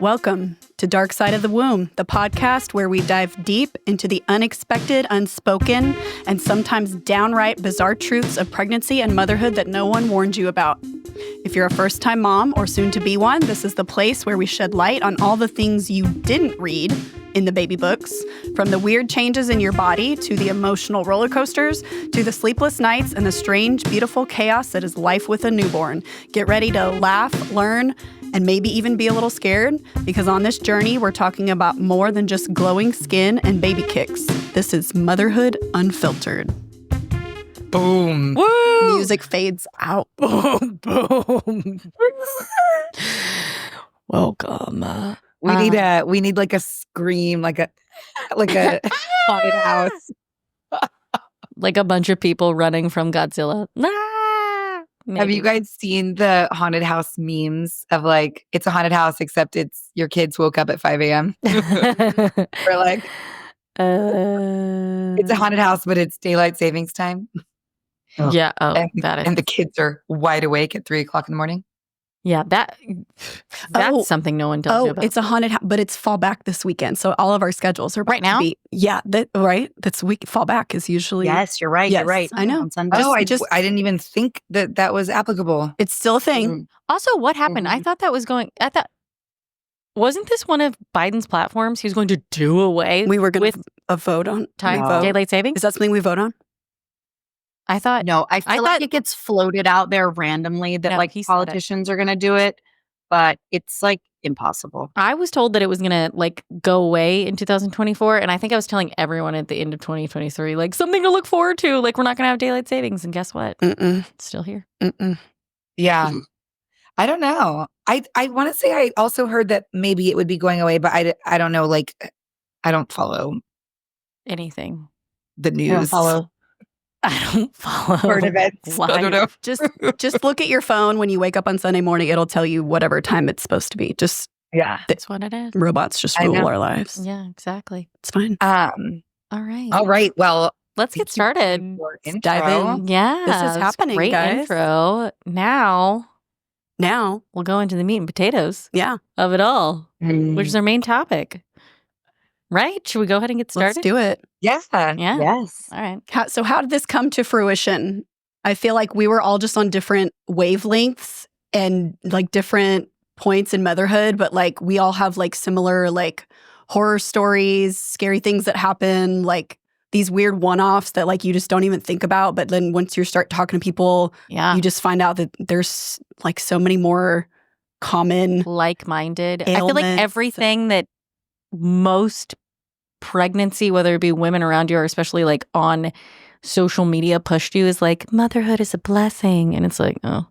Welcome to Dark Side of the Womb, the podcast where we dive deep into the unexpected, unspoken, and sometimes downright bizarre truths of pregnancy and motherhood that no one warned you about. If you're a first-time mom or soon-to-be one, this is the place where we shed light on all the things you didn't read in the baby books, from the weird changes in your body to the emotional roller coasters to the sleepless nights and the strange, beautiful chaos that is life with a newborn. Get ready to laugh, learn, and maybe even be a little scared, because on this journey, we're talking about more than just glowing skin and baby kicks. This is Motherhood Unfiltered. Boom. Woo! Music fades out. Boom, boom. Welcome. We need like a scream, like a haunted house. Like a bunch of people running from Godzilla. Have you guys seen the haunted house memes of like, it's a haunted house, except it's your kids woke up at 5 a.m. Or like, it's a haunted house, but it's daylight savings time. Yeah. Oh, and the kids are wide awake at 3 o'clock in the morning. Yeah, that's something no one tells you about. It's a haunted house, but it's fall back this weekend. So all of our schedules are right now. That's fall back is usually. Yes, you're right. Yes, You're right. I know. On Sunday. I didn't even think that was applicable. It's still a thing. Also, what happened? I thought wasn't this one of Biden's platforms? He was going to do away. We were going to vote on daylight savings. Is that something we vote on? I thought no. I feel like it gets floated out there randomly that politicians are going to do it, but it's like impossible. I was told that it was going to like go away in 2024, and I think I was telling everyone at the end of 2023 like something to look forward to. Like we're not going to have daylight savings, and guess what? It's still here. Yeah, I don't know. I want to say I also heard that maybe it would be going away, but I don't know. Like I don't follow anything. The news. I don't follow current events. I don't know. Just look at your phone when you wake up on Sunday morning. It'll tell you whatever time it's supposed to be. That's what it is. Robots just rule our lives. Yeah, exactly. It's fine. All right. Well, let's get started. Let's dive in. Yeah, this is happening, great guys. Intro. Now we'll go into the meat and potatoes. Yeah, of it all, which is our main topic. Right? Should we go ahead and get started? Let's do it. Yeah. Yes. All right. So how did this come to fruition? I feel like we were all just on different wavelengths and like different points in motherhood, but like we all have like similar like horror stories, scary things that happen, like these weird one-offs that like you just don't even think about. But then once you start talking to people, you just find out that there's like so many more common like-minded. ailments. I feel like everything that most pregnancy, whether it be women around you or especially like on social media pushed you, is like motherhood is a blessing, and it's like, oh,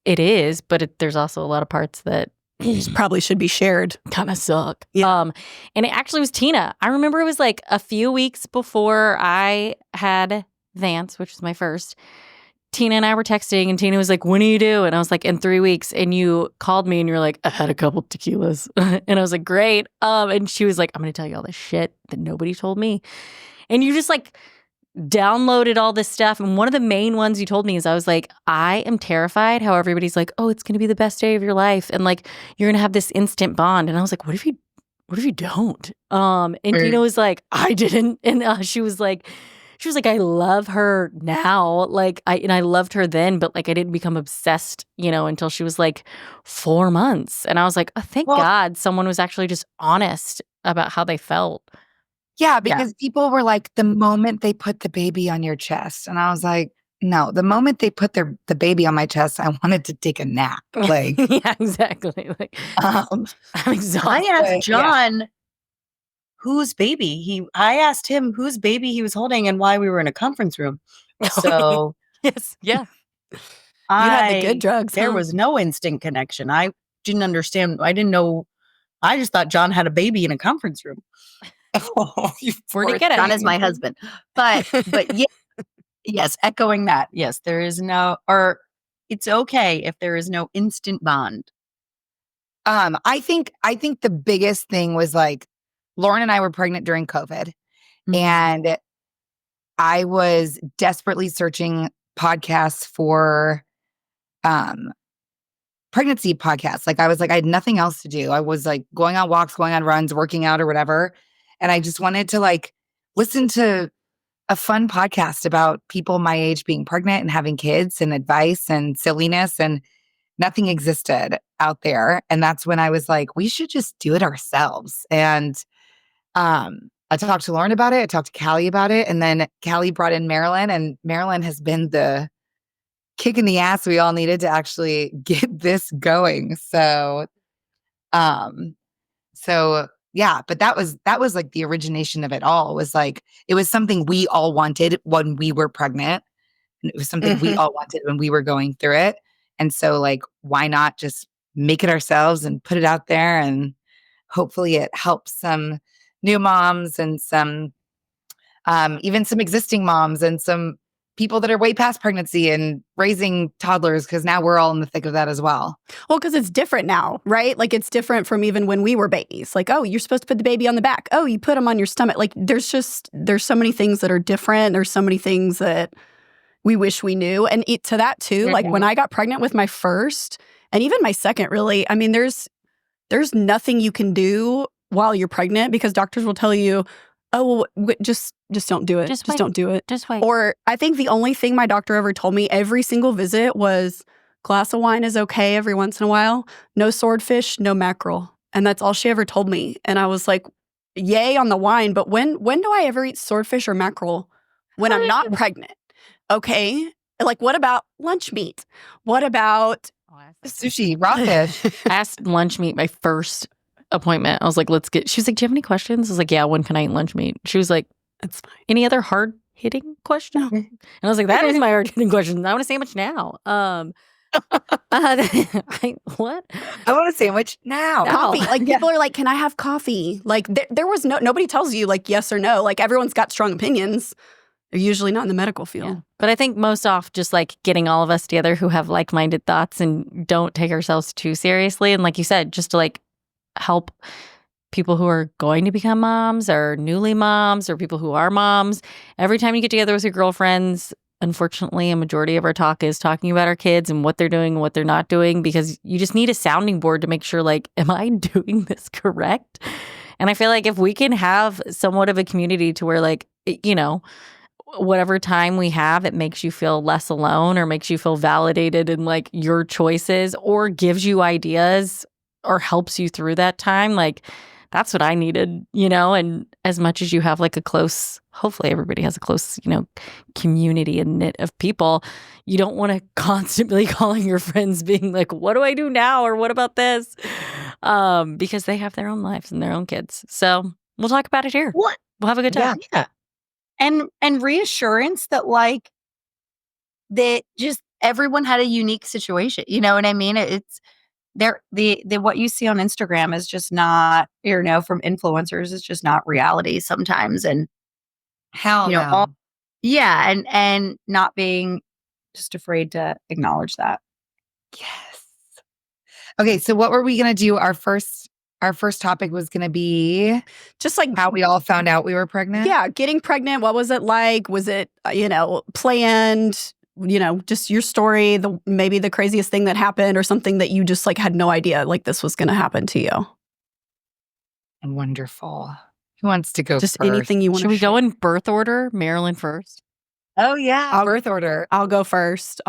it is, but there's also a lot of parts that probably should be shared, kind of suck. And it actually was Tina. I remember it was like a few weeks before I had Vance, which was my first. Tina and I were texting, and Tina was like, when are you due? And I was like, in 3 weeks. And you called me and you were like, I had a couple tequilas. And I was like, great. And she was like, I'm going to tell you all this shit that nobody told me. And you just like downloaded all this stuff. And one of the main ones you told me is I was like, I am terrified how everybody's like, oh, it's going to be the best day of your life. And like, you're going to have this instant bond. And I was like, what if you don't? And Tina was like, I didn't. And she was like, I love her now. Like I loved her then, but like I didn't become obsessed, until she was like 4 months. And I was like, oh, thank God someone was actually just honest about how they felt. Yeah, because people were like, the moment they put the baby on your chest. And I was like, no, the moment they put the baby on my chest, I wanted to take a nap. Like, yeah, exactly. Like, I'm exhausted. I asked John whose baby I asked him whose baby he was holding and why we were in a conference room. So yes, yeah. You had the good drugs. There was no instant connection. I didn't understand. I didn't know. I just thought John had a baby in a conference room. Where'd he get it? John is my husband. But yeah, yes, echoing that. Yes, there is no, or it's okay if there is no instant bond. I think the biggest thing was like, Lauren and I were pregnant during COVID, and I was desperately searching podcasts for pregnancy podcast. Like I was like, I had nothing else to do. I was like going on walks, going on runs, working out or whatever. And I just wanted to like listen to a fun podcast about people my age being pregnant and having kids and advice and silliness, and nothing existed out there. And that's when I was like, we should just do it ourselves. And I talked to Lauren about it. I talked to Callie about it. And then Callie brought in Marilyn, and Marilyn has been the kick in the ass we all needed to actually get this going. So yeah, but that was like the origination of it all. Was like, it was something we all wanted when we were pregnant. And it was something we all wanted when we were going through it. And so like, why not just make it ourselves and put it out there, and hopefully it helps some new moms and some even some existing moms and some people that are way past pregnancy and raising toddlers, because now we're all in the thick of that as well. Well, because it's different now, right? Like it's different from even when we were babies. Like, oh, you're supposed to put the baby on the back. Oh, you put them on your stomach. Like there's so many things that are different. There's so many things that we wish we knew. And to that too, like when I got pregnant with my first and even my second, really, I mean, there's nothing you can do while you're pregnant, because doctors will tell you, oh, well, just don't do it. Just don't do it. Just wait. Or I think the only thing my doctor ever told me every single visit was glass of wine is okay every once in a while. No swordfish, no mackerel. And that's all she ever told me. And I was like, yay on the wine. But when do I ever eat swordfish or mackerel? When I'm not pregnant. Okay. Like, what about lunch meat? What about sushi, raw fish? I asked lunch meat my first appointment. I was like, she was like, do you have any questions? I was like, yeah, when can I eat lunch meat? She was like, that's fine. Any other hard-hitting question? And I was like, that is my hard-hitting question. I want a sandwich now. What? I want a sandwich now. Coffee. Like people are like, can I have coffee? Like there was nobody tells you like yes or no. Like everyone's got strong opinions. They're usually not in the medical field. Yeah. But I think most off just like getting all of us together who have like-minded thoughts and don't take ourselves too seriously. And like you said, just to like help people who are going to become moms or newly moms or people who are moms. Every time you get together with your girlfriends, unfortunately, a majority of our talk is talking about our kids and what they're doing and what they're not doing, because you just need a sounding board to make sure, like, am I doing this correct? And I feel like if we can have somewhat of a community to where, like, you know, whatever time we have, it makes you feel less alone or makes you feel validated in like your choices or gives you ideas or helps you through that time. Like that's what I needed, you know, and as much as you have like a close, hopefully everybody has a close, you know, community and knit of people, you don't want to constantly calling your friends being like, what do I do now? Or what about this? Because they have their own lives and their own kids. So we'll talk about it here. What? We'll have a good time. Yeah. And reassurance that like that just everyone had a unique situation. You know what I mean? It's there the what you see on Instagram is just not, you know, from influencers, it's just not reality sometimes. And hell you know, no. Yeah, and not being just afraid to acknowledge that. Yes. Okay, so what were we gonna do? Our first topic was going to be just like how we all found out we were pregnant. Yeah, getting pregnant. What was it like? Was it, you know, planned? You know, just your story, maybe the craziest thing that happened or something that you just like had no idea like this was going to happen to you. Wonderful. Who wants to go just first? Anything you want to Should we go in birth order? Marilyn first. Oh, yeah. Birth order. I'll go first.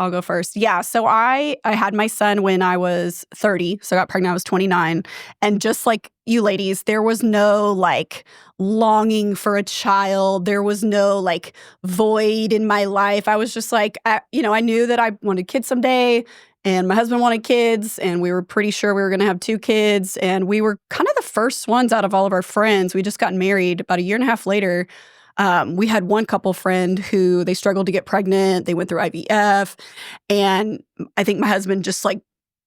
Yeah. So I had my son when I was 30. So I got pregnant when I was 29. And just like you ladies, there was no like longing for a child. There was no like void in my life. I was just like, I knew that I wanted kids someday. And my husband wanted kids. And we were pretty sure we were going to have 2 kids. And we were kind of the first ones out of all of our friends. We just got married about a year and a half later. We had one couple friend who they struggled to get pregnant. They went through IVF. And I think my husband just like,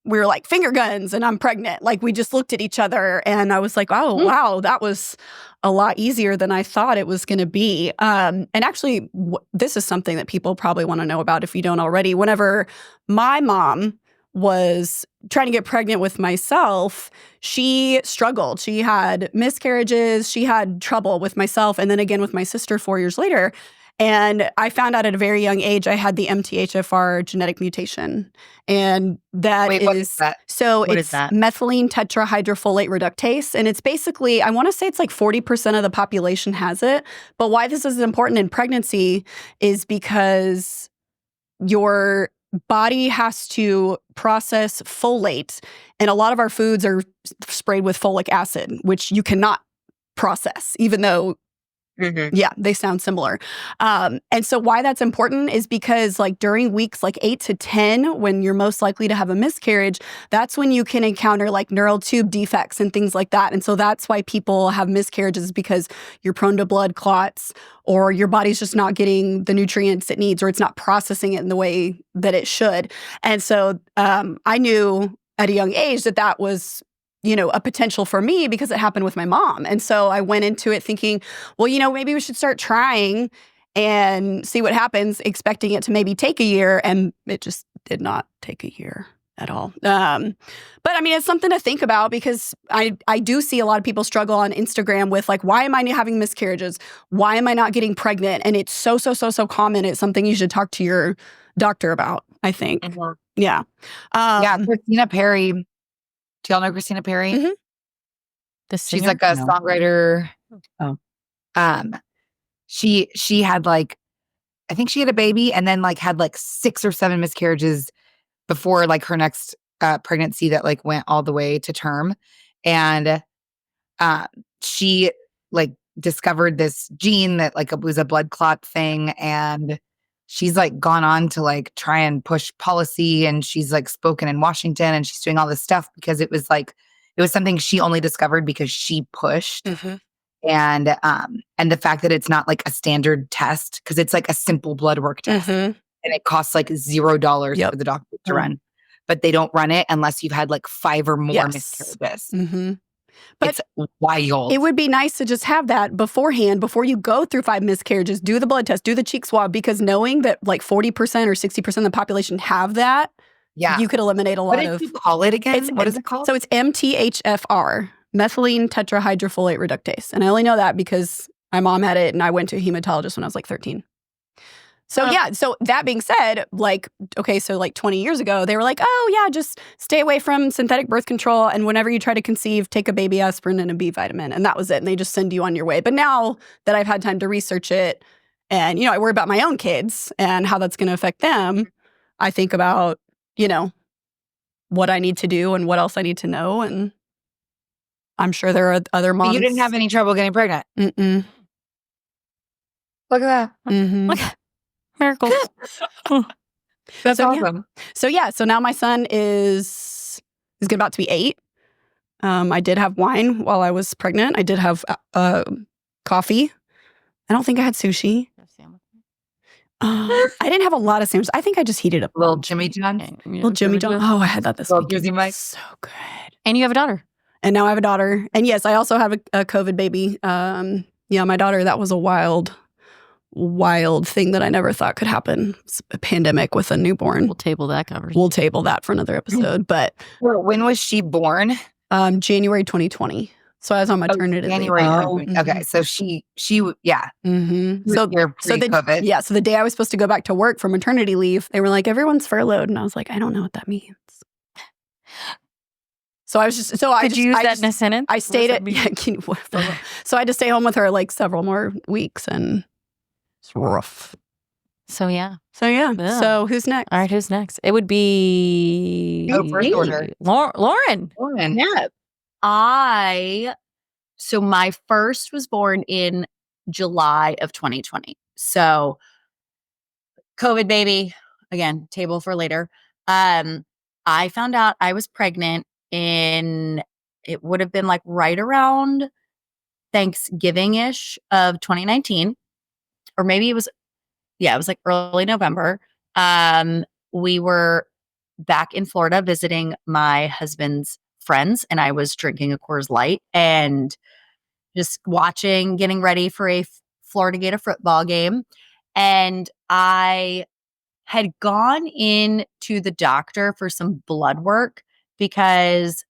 we were like finger guns and I'm pregnant. Like we just looked at each other and I was like, oh, wow, that was a lot easier than I thought it was going to be. And actually, this is something that people probably want to know about if you don't already. Whenever my mom was trying to get pregnant with myself, she struggled. She had miscarriages. She had trouble with myself and then again with my sister 4 years later. And I found out at a very young age I had the MTHFR genetic mutation. And that Wait, what is that? So What is it's that? methylene tetrahydrofolate reductase. And it's basically, I want to say it's like 40% of the population has it. But why this is important in pregnancy is because your body has to process folate. And a lot of our foods are sprayed with folic acid, which you cannot process, even though yeah, they sound similar. And so why that's important is because like during weeks like 8 to 10, when you're most likely to have a miscarriage, that's when you can encounter like neural tube defects and things like that. And so that's why people have miscarriages, because you're prone to blood clots, or your body's just not getting the nutrients it needs, or it's not processing it in the way that it should. And so I knew at a young age that that was a potential for me because it happened with my mom. And so I went into it thinking, well, maybe we should start trying and see what happens, expecting it to maybe take a year. And it just did not take a year at all. But I mean, it's something to think about, because I do see a lot of people struggle on Instagram with like, why am I having miscarriages? Why am I not getting pregnant? And it's so common. It's something you should talk to your doctor about, I think. Yeah. Yeah, Christina Perry. Do y'all know Christina Perry? Mhm. She's like a songwriter. Oh. She had like, I think she had a baby and then like had like 6 or 7 miscarriages before like her next pregnancy that like went all the way to term. And she like discovered this gene that like was a blood clot thing, and she's like gone on to like try and push policy, and she's like spoken in Washington, and she's doing all this stuff because it was something she only discovered because she pushed. And the fact that it's not like a standard test, because it's like a simple blood work test, and it costs like $0 for the doctor to run, but they don't run it unless you've had like 5 or more miscarriages. But it's wild. It would be nice to just have that beforehand, before you go through 5 miscarriages. Do the blood test, do the cheek swab, because knowing that like 40% or 60% of the population have that, you could eliminate a lot of. What did you call it again? What is it called? So it's MTHFR, methylene tetrahydrofolate reductase. And I only know that because my mom had it and I went to a hematologist when I was like 13. So so that being said, like, okay, so like 20 years ago, they were like, oh yeah, just stay away from synthetic birth control. And whenever you try to conceive, take a baby aspirin and a B vitamin. And that was it. And they just send you on your way. But now that I've had time to research it, and, I worry about my own kids and how that's going to affect them, I think about, what I need to do and what else I need to know. And I'm sure there are other moms. But you didn't have any trouble getting pregnant. Mm-mm. Look at that. Mm-hmm. Miracles. That's awesome. Yeah. So now my son is about to be 8. I did have wine while I was pregnant. I did have coffee. I don't think I had sushi. I didn't have a lot of sandwiches. I think I just heated up. Little Jimmy John's. Little Jimmy John. Oh, I had that this week. So good. And you have a daughter. And now I have a daughter. And yes, I also have a COVID baby. My daughter, that was a wild thing that I never thought could happen. It's a pandemic with a newborn. We'll table that conversation. We'll table that for another episode. But when was she born? January 2020. So I was on maternity leave. January. Okay, so she yeah. Mm-hmm. So COVID. So the day I was supposed to go back to work for maternity leave, they were like, everyone's furloughed, and I was like, I don't know what that means. So I was just Could you use that in a sentence? I stayed at so I had to stay home with her like several more weeks, and it's rough. So yeah. So who's next? All right, who's next? It would be first order. Lauren. Yeah. So my first was born in July of 2020. So COVID baby, again, table for later. I found out I was pregnant it would have been like right around Thanksgiving-ish of 2019. Or maybe it was like early November. We were back in Florida visiting my husband's friends, and I was drinking a Coors Light and just watching, getting ready for a Florida Gator football game. And I had gone in to the doctor for some blood work because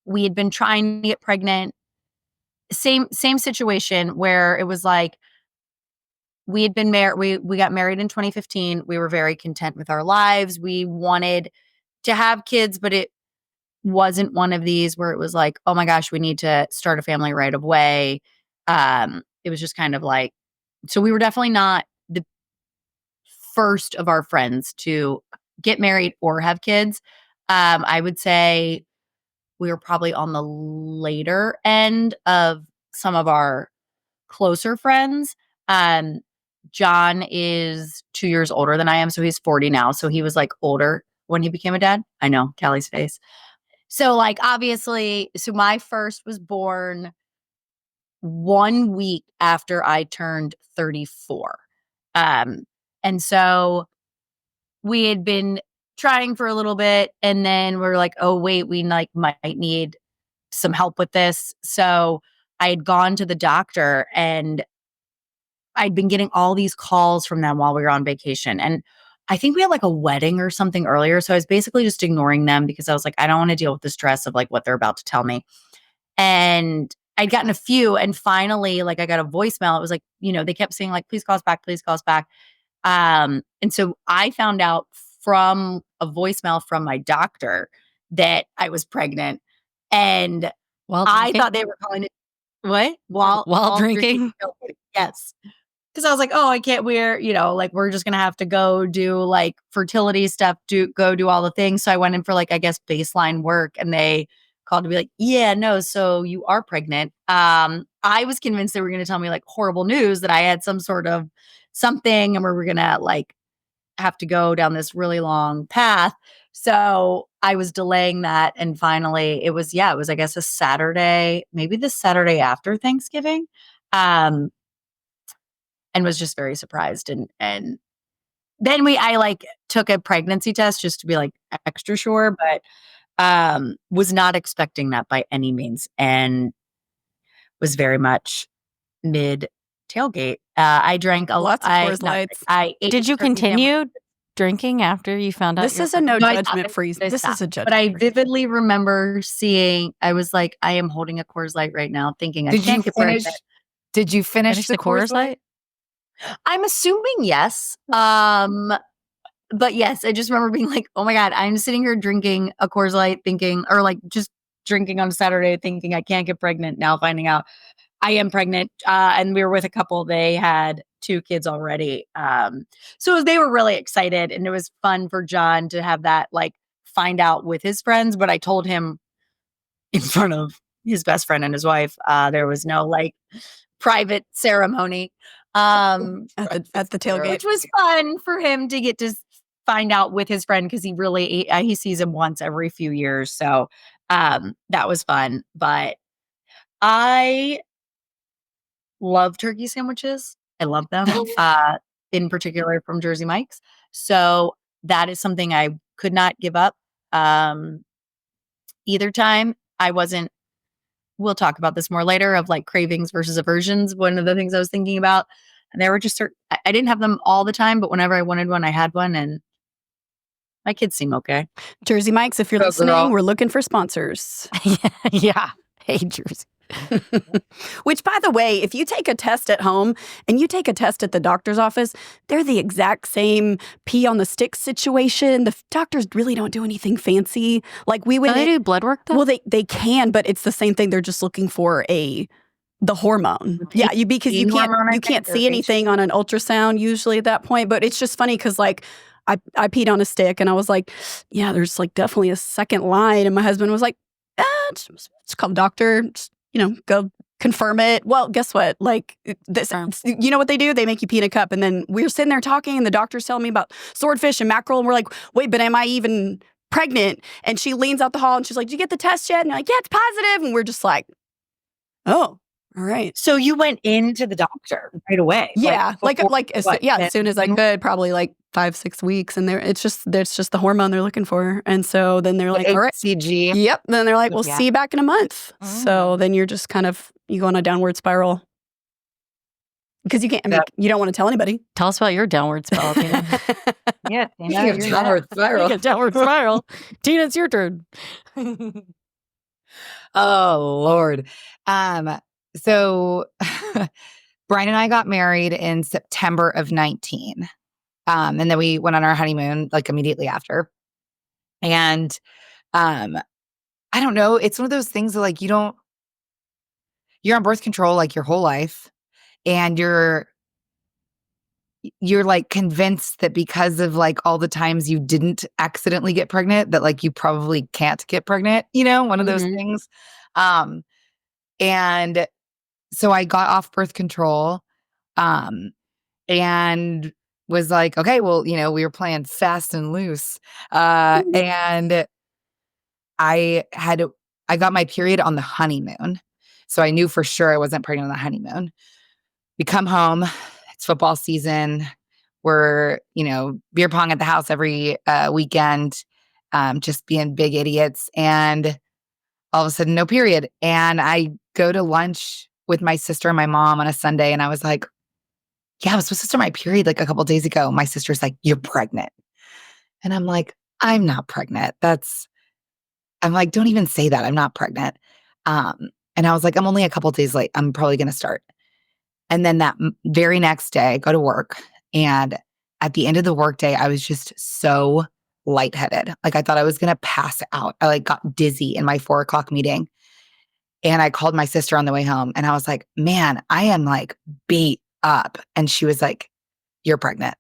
we had been trying to get pregnant. Same situation where it was like, we had been married. We got married in 2015. We were very content with our lives. We wanted to have kids, but it wasn't one of these where it was like, oh my gosh, we need to start a family right away. It was just kind of like, so we were definitely not the first of our friends to get married or have kids. I would say we were probably on the later end of some of our closer friends. John is 2 years older than I am, so he's 40 now. So he was like older when he became a dad. I know, Callie's face. So like obviously, so my first was born 1 week after I turned 34. And so we had been trying for a little bit, and then we're like, oh wait, we like might need some help with this. So I had gone to the doctor, and I'd been getting all these calls from them while we were on vacation. And I think we had like a wedding or something earlier. So I was basically just ignoring them because I was like, I don't want to deal with the stress of like what they're about to tell me. And I'd gotten a few, and finally, like I got a voicemail. It was like, they kept saying like, please call us back, please call us back. And so I found out from a voicemail from my doctor that I was pregnant. And I thought they were calling it what? While drinking? Yes. Because I was like, oh, I can't, we're just going to have to go do like fertility stuff, go do all the things. So I went in for like, I guess, baseline work, and they called to be like, yeah, no, so you are pregnant. I was convinced they were going to tell me like horrible news that I had some sort of something, and we were going to like have to go down this really long path. So I was delaying that. And finally it was, I guess a Saturday, maybe the Saturday after Thanksgiving. And was just very surprised. And then I like took a pregnancy test just to be like extra sure, but was not expecting that by any means, and was very much mid tailgate. I drank Lots of Coors Lights. I ate Did you turkey continue drinking after you found out? This is a no No, I judgment stopped. free. I This is a judgment. But I free. vividly remember seeing, I was like, I am holding a Coors Light right now, thinking I Did you can't get finish? pregnant. Did you finish Finish the Coors Light? I'm assuming yes. But yes, I just remember being like, oh my God, I'm sitting here drinking a Coors Light thinking, or like just drinking on Saturday thinking I can't get pregnant, now finding out I am pregnant. And we were with a couple, they had 2 kids already. So they were really excited, and it was fun for John to have that, like find out with his friends. But I told him in front of his best friend and his wife, there was no like private ceremony. At the tailgate, Which was fun for him to get to find out with his friend, because he sees him once every few years. So that was fun. But I love turkey sandwiches. I love them, in particular from Jersey Mike's. So that is something I could not give up. Either time. We'll talk about this more later, of like cravings versus aversions. One of the things I was thinking about, and there were just I didn't have them all the time, but whenever I wanted one, I had one, and my kids seem okay. Jersey Mike's, if you're Go, listening, girl. we're looking for sponsors. Yeah. Hey, Jersey. Which, by the way, if you take a test at home and you take a test at the doctor's office, they're the exact same pee on the stick situation. The doctors really don't do anything fancy. Like we went. Do they do blood work though? Well, they can, but it's the same thing. They're just looking for the hormone. Yeah, because you can't see anything on an ultrasound usually at that point. But it's just funny because like I peed on a stick, and I was like, yeah, there's like definitely a second line, and my husband was like, just call the doctor. Just, go confirm it. Well, guess what? Like this, you know what they do? They make you pee in a cup, and then we're sitting there talking, and the doctor's telling me about swordfish and mackerel, and we're like, wait, but am I even pregnant? And she leans out the hall, and she's like, did you get the test yet? And you're like, yeah, it's positive. And we're just like, oh, all right. So you went into the doctor right away? Yeah, as soon as I could, probably like 5-6 weeks, and there's just the hormone they're looking for, and so then they're like, all right, HCG. yep. Then they're like, we'll see you back in a month. Oh. So then you're just kind of you go on a downward spiral because you can't. I mean, you don't want to tell anybody. Tell us about your downward spiral, Tina. Yeah, Downward spiral. Downward spiral. Tina, it's your turn. Oh Lord. So Brian and I got married in September of 19. And then we went on our honeymoon like immediately after. And I don't know. It's one of those things that like you're on birth control like your whole life. And you're like convinced that because of like all the times you didn't accidentally get pregnant, that like you probably can't get pregnant, one of those things. Um, and so I got off birth control, and was like, okay, well, we were playing fast and loose. And I got my period on the honeymoon. So I knew for sure I wasn't pregnant on the honeymoon. We come home, it's football season. We're, beer pong at the house every weekend, just being big idiots. And all of a sudden, no period. And I go to lunch with my sister and my mom on a Sunday. And I was like, yeah, I was supposed to start my period like a couple of days ago. My sister's like, you're pregnant. And I'm like, I'm not pregnant. I'm like, don't even say that. I'm not pregnant. And I was like, I'm only a couple of days late. I'm probably going to start. And then that very next day, I go to work. And at the end of the workday, I was just so lightheaded. Like I thought I was going to pass out. I like got dizzy in my 4:00 meeting. And I called my sister on the way home and I was like, man, I am like beat up. And she was like, you're pregnant.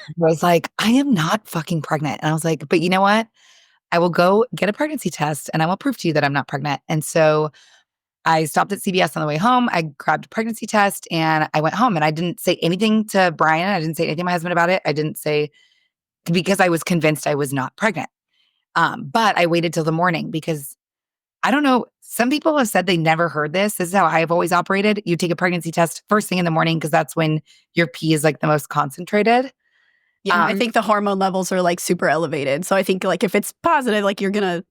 I was like, I am not fucking pregnant. And I was like, but you know what? I will go get a pregnancy test and I will prove to you that I'm not pregnant. And so I stopped at CVS on the way home. I grabbed a pregnancy test and I went home and I didn't say anything to Brian. I didn't say anything to my husband about it. I didn't say because I was convinced I was not pregnant. But I waited till the morning because I don't know. Some people have said they never heard this. This is how I've always operated. You take a pregnancy test first thing in the morning because that's when your pee is like the most concentrated. Yeah, I think the hormone levels are like super elevated. So I think like if it's positive, like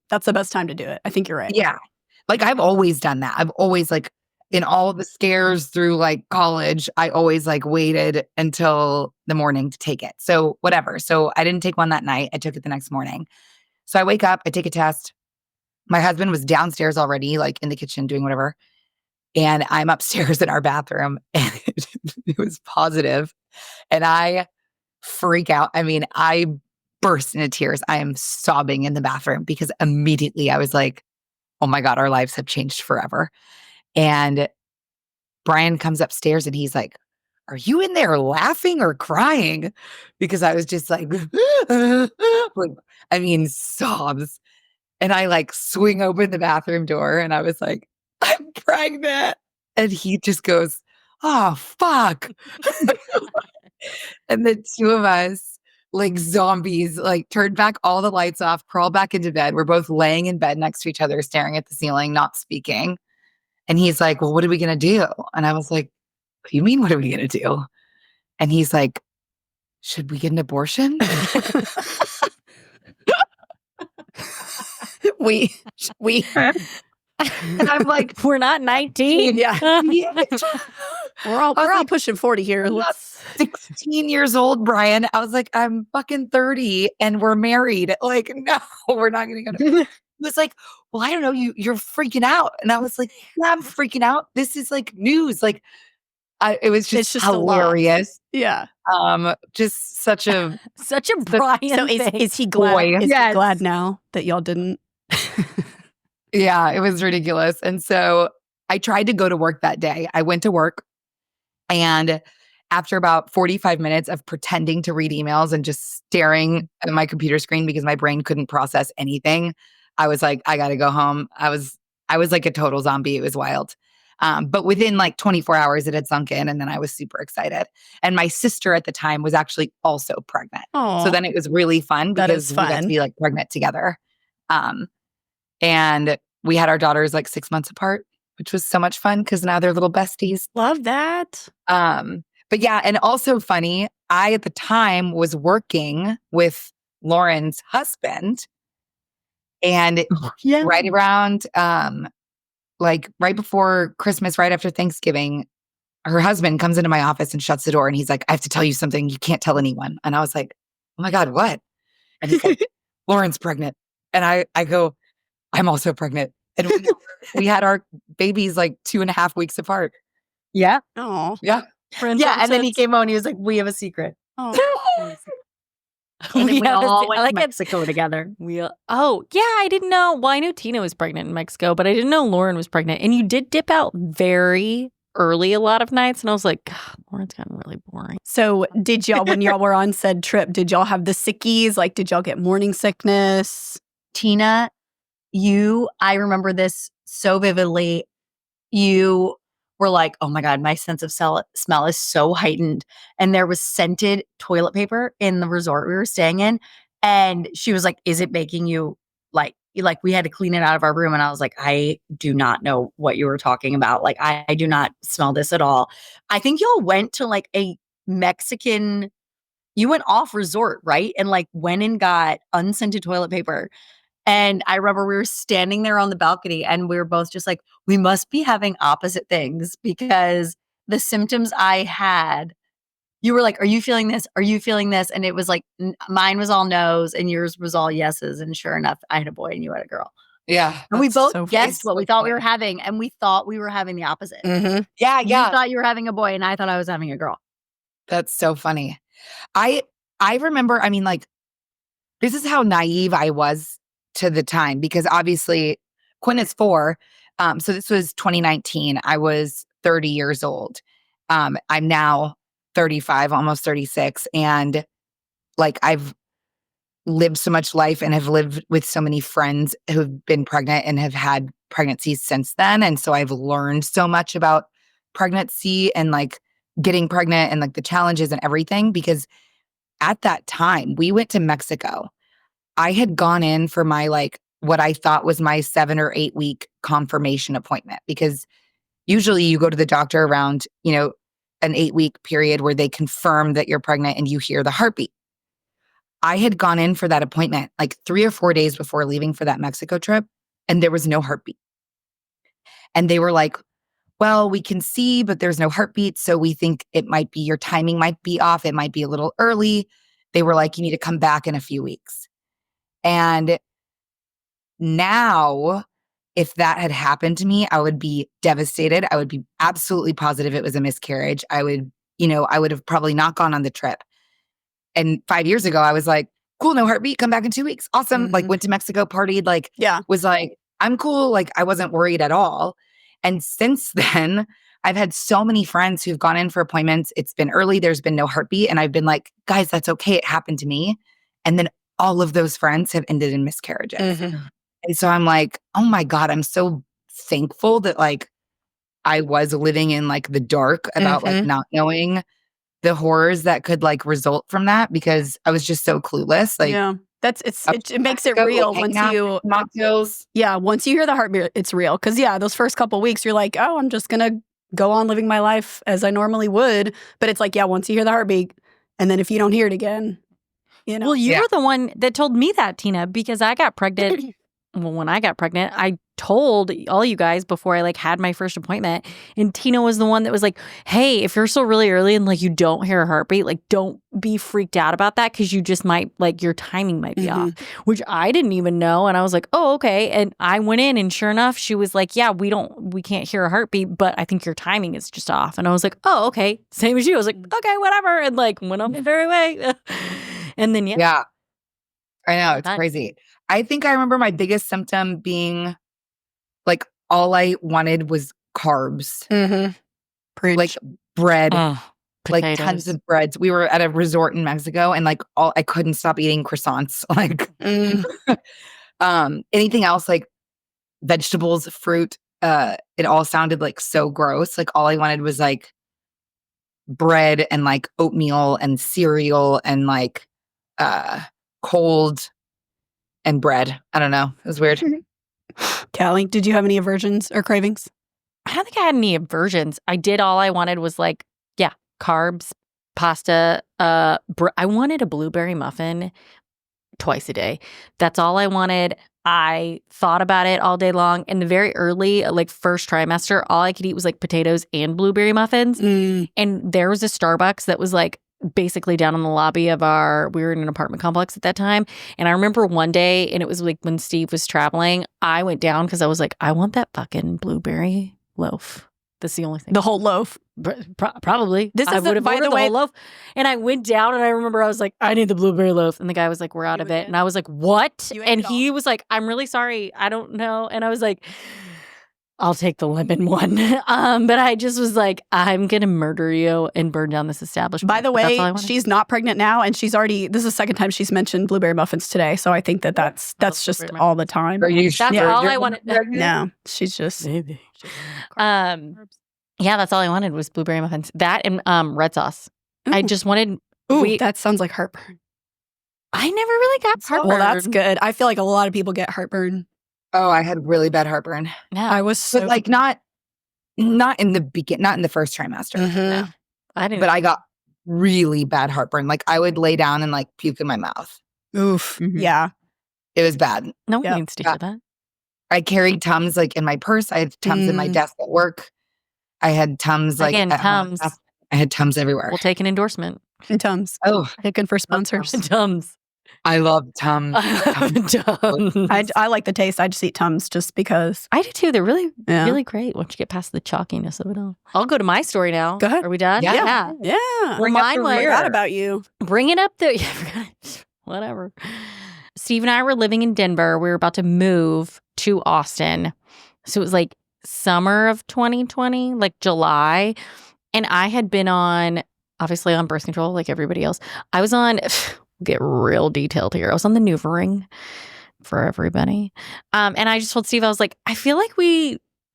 that's the best time to do it. I think you're right. Yeah. Like I've always done that. I've always like in all the scares through like college, I always like waited until the morning to take it. So whatever. So I didn't take one that night. I took it the next morning. So I wake up, I take a test. My husband was downstairs already, like in the kitchen doing whatever. And I'm upstairs in our bathroom and it was positive. And I freak out. I mean, I burst into tears. I am sobbing in the bathroom because immediately I was like, oh my God, our lives have changed forever. And Brian comes upstairs and he's like, are you in there laughing or crying? Because I was just like, like, I mean, sobs. And I like swing open the bathroom door and I was like, I'm pregnant. And he just goes, oh, fuck. And the two of us, like zombies, like turned back all the lights off, crawled back into bed. We're both laying in bed next to each other, staring at the ceiling, not speaking. And he's like, well, what are we going to do? And I was like, what do you mean, what are we going to do? And he's like, should we get an abortion? we And I'm like, We're not 19. yeah. We're all pushing 40 here. I'm not 16 years old, Brian. I was like, I'm fucking 30 and we're married. Like, no, we're not going to go to. He was like, well, I don't know. You're freaking out. And I was like, yeah, I'm freaking out. This is like news. Like, it was just, It's just hilarious. Yeah. Just such a Brian So thing. is he glad? Boy. Is Yes. he glad now that y'all didn't? Yeah, it was ridiculous. And so I tried to go to work that day. I went to work and after about 45 minutes of pretending to read emails and just staring at my computer screen because my brain couldn't process anything, I was like, I got to go home. I was like a total zombie. It was wild. But within like 24 hours, it had sunk in and then I was super excited. And my sister at the time was actually also pregnant. Oh, So then it was really fun That because is we got to fun. be like pregnant together. And we had our daughters like 6 months apart, which was so much fun because now they're little besties. love that. But yeah, and also funny, I at the time was working with Lauren's husband. And Yeah. right around like right before Christmas, right after Thanksgiving, her husband comes into my office and shuts the door and he's like, I have to tell you something. You can't tell anyone. And I was like, oh my God, what? And he's like, Lauren's pregnant. And I go, I'm also pregnant. And we had our babies like 2.5 weeks apart. Yeah. Oh. Yeah. Friends Yeah. on And then he tits. came home and he was like, we have a secret. Oh. And then we have a all se- went I like to it. Mexico together. Oh, yeah, I didn't know. Well, I knew Tina was pregnant in Mexico, but I didn't know Lauren was pregnant. And you did dip out very early a lot of nights. And I was like, God, Lauren's gotten really boring. So did y'all, when y'all were on said trip, did y'all have the sickies? Like, did y'all get morning sickness? Tina, I remember this so vividly. You were like, oh my God, my sense of smell is so heightened. And there was scented toilet paper in the resort we were staying in. And she was like, is it making you like we had to clean it out of our room? And I was like, I do not know what you were talking about. Like, I do not smell this at all. I think y'all went to like a Mexican, you went off resort, right? And like went and got unscented toilet paper. And I remember we were standing there on the balcony and we were both just like, we must be having opposite things because the symptoms I had, you were like, are you feeling this? Are you feeling this? And it was like, mine was all no's and yours was all yeses. And sure enough, I had a boy and you had a girl. Yeah. And we That's both so guessed funny. what we thought we were having. And we thought we were having the opposite. Mm-hmm. Yeah. You Yeah. thought you were having a boy and I thought I was having a girl. That's so funny. I remember, I mean, like, this is how naive I was to the time because obviously Quinn is 4. So this was 2019. I was 30 years old. I'm now 35, almost 36. And like I've lived so much life and have lived with so many friends who've been pregnant and have had pregnancies since then. And so I've learned so much about pregnancy and like getting pregnant and like the challenges and everything because at that time we went to Mexico. I had gone in for my like what I thought was my 7 or 8 week confirmation appointment because usually you go to the doctor around, an 8-week period where they confirm that you're pregnant and you hear the heartbeat. I had gone in for that appointment like 3 or 4 days before leaving for that Mexico trip and there was no heartbeat. And they were like, well, we can see, but there's no heartbeat. So we think it might be your timing might be off. It might be a little early. They were like, you need to come back in a few weeks. And now, if that had happened to me, I would be devastated. I would be absolutely positive it was a miscarriage. I would have probably not gone on the trip. And 5 years ago, I was like, cool, no heartbeat, come back in 2 weeks. Awesome. Like went to Mexico, partied, like was like, I'm cool. Like I wasn't worried at all. And since then, I've had so many friends who've gone in for appointments. It's been early. There's been no heartbeat. And I've been like, guys, that's okay. It happened to me. And then all of those friends have ended in miscarriages. And so I'm like, oh my God, I'm so thankful that like I was living in like the dark about like not knowing the horrors that could like result from that because I was just so clueless. Like, yeah, it makes it real once you mocktails. Yeah, once you hear the heartbeat, it's real. Because those first couple weeks, you're like, oh, I'm just gonna go on living my life as I normally would. But it's like, once you hear the heartbeat, and then if you don't hear it again, Well, you were the one that told me that, Tina, because I got pregnant. Well, when I got pregnant, I told all you guys before I like had my first appointment, and Tina was the one that was like, hey, if you're still really early and like you don't hear a heartbeat, like don't be freaked out about that because you just might like your timing might be off, which I didn't even know. And I was like, oh, okay. And I went in and sure enough, she was like, yeah, we can't hear a heartbeat, but I think your timing is just off. And I was like, oh, okay. Same as you. I was like, okay, whatever. And like went on my very way. And then, Yeah. I know. It's crazy. I think I remember my biggest symptom being like all I wanted was carbs. Like bread, like tons of breads. We were at a resort in Mexico and like I couldn't stop eating croissants. Like anything else, like vegetables, fruit, it all sounded like so gross. Like all I wanted was like bread and like oatmeal and cereal and like cold and bread. I don't know. It was weird. Callie, did you have any aversions or cravings? I don't think I had any aversions. I did all I wanted was like, carbs, pasta. I wanted a blueberry muffin twice a day. That's all I wanted. I thought about it all day long. In the very early, like first trimester, all I could eat was like potatoes and blueberry muffins. And there was a Starbucks that was like basically down in the lobby of we were in an apartment complex at that time. And I remember one day, and it was like when Steve was traveling, I went down because I was like, I want that fucking blueberry loaf. That's the only thing. The whole loaf. Probably. This I is would have by ordered the the way. whole loaf. And I went down and I remember I was like, I need the blueberry loaf. And the guy was like, we're out You of it. ate it? And I was like, what? You ate And it all. he was like, I'm really sorry. I don't know. And I was like, I'll take the lemon one. But I just was like, I'm going to murder you and burn down this establishment. By the But that's all I way, wanted. she's not pregnant now, and she's already. This is the second time she's mentioned blueberry muffins today. So I think that's just blueberry all the time. Are you That's sure all you're I wanted. pregnant? No, she's just. Maybe. Yeah, that's all I wanted was blueberry muffins. That and red sauce. I Ooh. just wanted. Ooh, that sounds like heartburn. I never really got heartburn. Well, that's good. I feel like a lot of people get heartburn. Oh, I had really bad heartburn. No, I was so But like not in the not in the first trimester. Mhm. no, I didn't. But I got really bad heartburn. Like I would lay down and like puke in my mouth. Oof. Mhm. Yeah. It was bad. no one Yep. needs to hear that. I carried Tums like in my purse. I had Tums in my desk at work. I had Tums like Again, at home. Tums. I had Tums everywhere. We'll take an endorsement. And Tums. Oh, Looking for sponsors. Tums. I love Tums. Tums. I like the taste. I just eat Tums just because. I do too. They're really, Yeah. really great once you get past the chalkiness of it all. I'll go to my story now. Go ahead. Are we done? Yeah. Yeah. Well, Bring up mine the was rear. Forgot about you. bring it up there. Yeah, I forgot. Whatever. Steve and I were living in Denver. We were about to move to Austin. So it was like summer of 2020, like July. And I had been obviously on birth control like everybody else. I was on, get real detailed here. I was on the NuvaRing for everybody. And I just told Steve, I was like, I feel like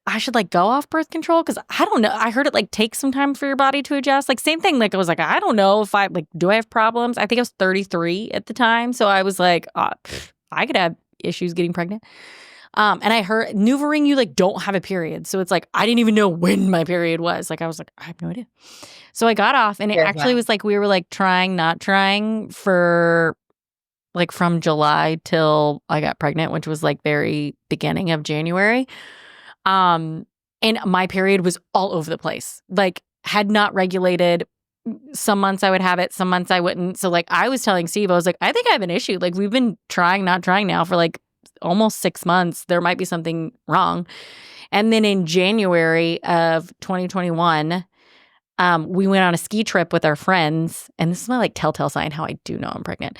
I should like go off birth control because I don't know. I heard it like takes some time for your body to adjust. Like same thing. Like I was like, I don't know if do I have problems? I think I was 33 at the time. So I was like, I could have issues getting pregnant. And I heard NuvaRing, you like don't have a period. So it's like, I didn't even know when my period was. Like I was like, I have no idea. So I got off and it actually was like, we were like trying, not trying for like from July till I got pregnant, which was like very beginning of January. And my period was all over the place, like had not regulated. Some months I would have it, some months I wouldn't. So like I was telling Steve, I was like, I think I have an issue. Like we've been trying, not trying now for like almost 6 months. There might be something wrong. And then in January of 2021, we went on a ski trip with our friends. And this is my like telltale sign how I do know I'm pregnant.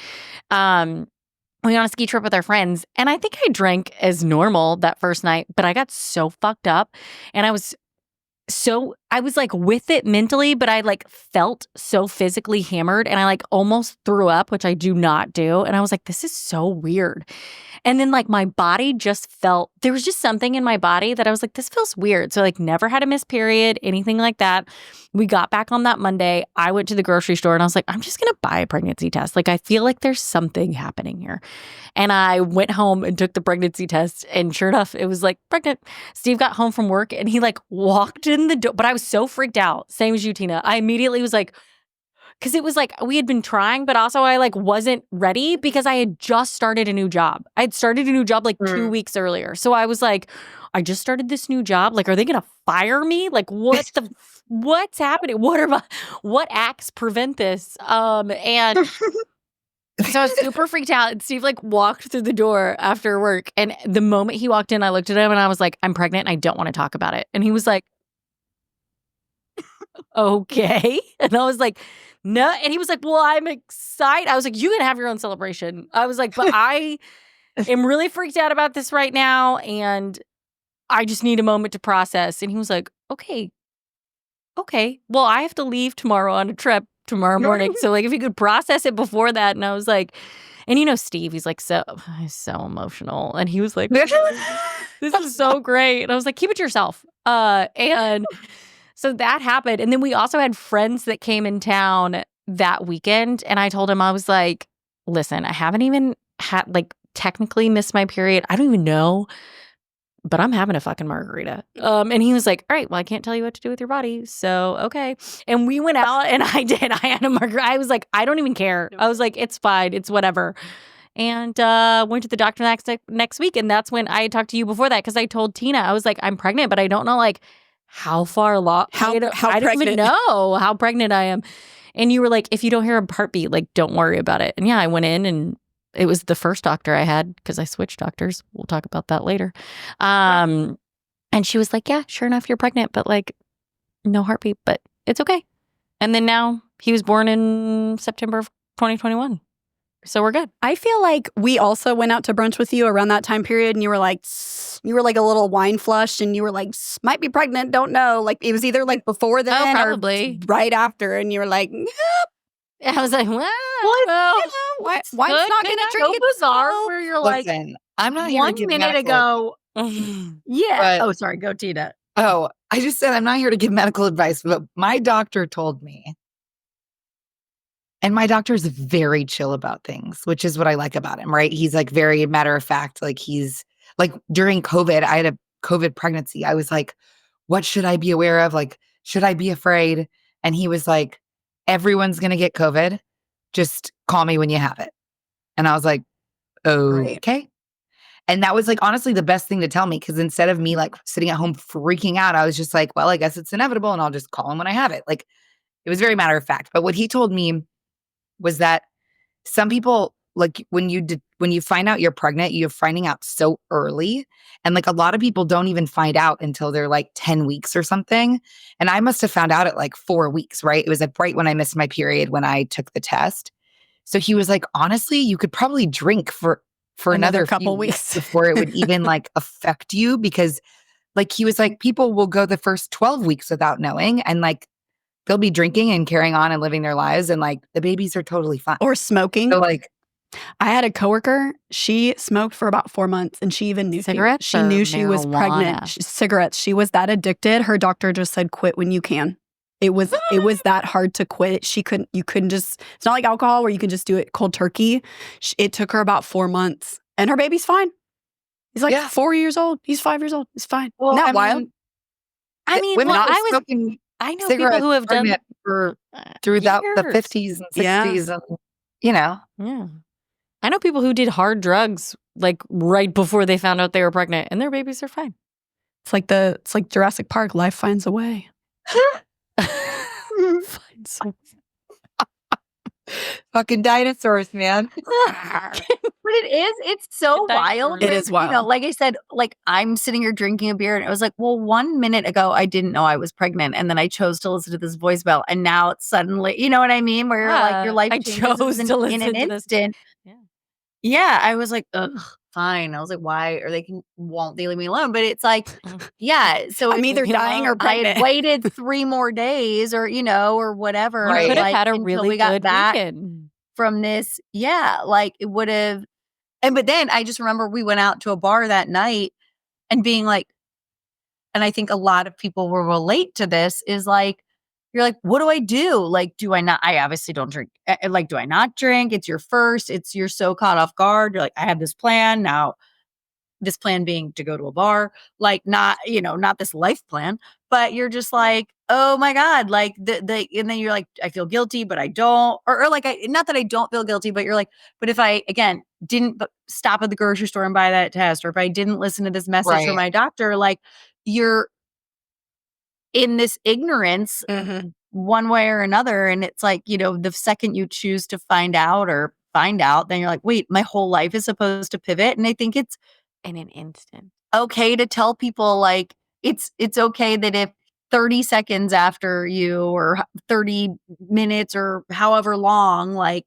We went on a ski trip with our friends, and I think I drank as normal that first night, but I got so fucked up, and I was like with it mentally, but I like felt so physically hammered, and I like almost threw up, which I do not do, and I was like, this is so weird. And then like my body just felt, there was just something in my body that I was like, this feels weird. So like never had a missed period, anything like that. We got back on that Monday. I went to the grocery store and I was like, I'm just going to buy a pregnancy test. Like I feel like there's something happening here. And I went home and took the pregnancy test, and sure enough, it was like pregnant. Steve got home from work and he like walked in the door, but I was so freaked out. Same as you, Tina. I immediately was like, because it was like we had been trying, but also I like wasn't ready because I had just started a new job. I had started a new job like 2 weeks earlier. So I was like, I just started this new job. Like, are they going to fire me? Like, what's happening? What acts prevent this? And so I was super freaked out. And Steve like walked through the door after work. And the moment he walked in, I looked at him and I was like, I'm pregnant and I don't want to talk about it. And he was like, okay. And I was like, no. And he was like, well, I'm excited. I was like, you can have your own celebration. I was like, but I am really freaked out about this right now. And I just need a moment to process. And he was like, okay. Well, I have to leave tomorrow on a trip tomorrow morning. So like if you could process it before that. And I was like, and you know, Steve, he's so emotional. And he was like, this is so great. And I was like, keep it to yourself. And so that happened. And then we also had friends that came in town that weekend. And I told him, I was like, listen, I haven't even had like technically missed my period. I don't even know, but I'm having a fucking margarita. And he was like, all right, well, I can't tell you what to do with your body. So, okay. And we went out and I had a margarita. I was like, I don't even care. I was like, it's fine. It's whatever. And went to the doctor next week. And that's when I talked to you before that. Because I told Tina, I was like, I'm pregnant, but I don't know like how far along. I don't even know how pregnant I am. And you were like, if you don't hear a heartbeat, like, don't worry about it. And yeah, I went in and it was the first doctor I had because I switched doctors. We'll talk about that later. And she was like, yeah, sure enough, you're pregnant. But like, no heartbeat, but it's okay. And then now he was born in September of 2021. So we're good. I feel like we also went out to brunch with you around that time period, and you were like a little wine flushed, and you were like, might be pregnant, don't know. Like it was either like before then probably. or right after, and you were like, I was like, wine's not going to drink so bizarre where you're like, Listen, I'm not here to 1 give minute medical ago. it. Yeah. But- Oh, sorry. Go, Tina. Oh, I just said I'm not here to give medical advice, but my doctor told me, and my doctor is very chill about things, which is what I like about him, right? He's like very matter of fact. Like he's like during COVID, I had a COVID pregnancy. I was like, what should I be aware of? Like, should I be afraid? And he was like, everyone's going to get COVID. Just call me when you have it. And I was like, okay. And that was like honestly the best thing to tell me, because instead of me like sitting at home freaking out, I was just like, well, I guess it's inevitable and I'll just call him when I have it. Like it was very matter of fact. But what he told me was that some people, like when you find out you're pregnant, you're finding out so early. And like a lot of people don't even find out until they're like 10 weeks or something. And I must have found out at like 4 weeks, right? It was like right when I missed my period when I took the test. So he was like, honestly, you could probably drink for another couple few weeks before it would even like affect you, because like he was like, people will go the first 12 weeks without knowing, and like they'll be drinking and carrying on and living their lives, and like the babies are totally fine. or smoking. So like, I had a coworker, she smoked for about 4 months, and she even knew Cigarettes she or knew she was pregnant. marijuana? Cigarettes. She was that addicted. Her doctor just said, quit when you can. It was that hard to quit. You couldn't just, it's not like alcohol where you can just do it cold turkey. It took her about 4 months, and her baby's fine. He's like Yeah. 4 years old. He's 5 years old. He's fine. well, Isn't that wild? I mean, women well, were smoking I know people cigarettes who have done pregnant for throughout the years. 50s and 60s, Yeah. and you know. Yeah. I know people who did hard drugs like right before they found out they were pregnant, and their babies are fine. It's like Jurassic Park. Life finds a way. Finds a- Fucking dinosaurs, man. But it's so Good wild. dinosaurs. It is wild. You know, like I said, like I'm sitting here drinking a beer and it was like, well, 1 minute ago, I didn't know I was pregnant. And then I chose to listen to this voicemail. And now it's suddenly, you know what I mean? Where you're like, your life I changes chose to listen in an to this. instant. Yeah. Yeah. I was like, ugh, fine. I was like, why? Or won't they leave me alone? But it's like, yeah. So I'm either you know, dying or I had pregnant. waited 3 more days or, or whatever. You Right. could have like, had a until really we got good back weekend. from this. Yeah. Like it would have. But then I just remember we went out to a bar that night and being like, and I think a lot of people will relate to this is like, you're like, what do I do? Like, I obviously don't drink. Like, do I not drink? It's you're so caught off guard. You're like, I have this plan now. This plan being to go to a bar, like not this life plan, but you're just like, oh my God, like and then you're like, I feel guilty, but I don't, or like, not that I don't feel guilty, but you're like, but if I, again, didn't stop at the grocery store and buy that test, or if I didn't listen to this message from Right. my doctor, like you're in this ignorance one way or another. And it's like, the second you choose to find out, then you're like, wait, my whole life is supposed to pivot. And I think it's In an instant. okay to tell people like it's okay that if 30 seconds after you or 30 minutes or however long, like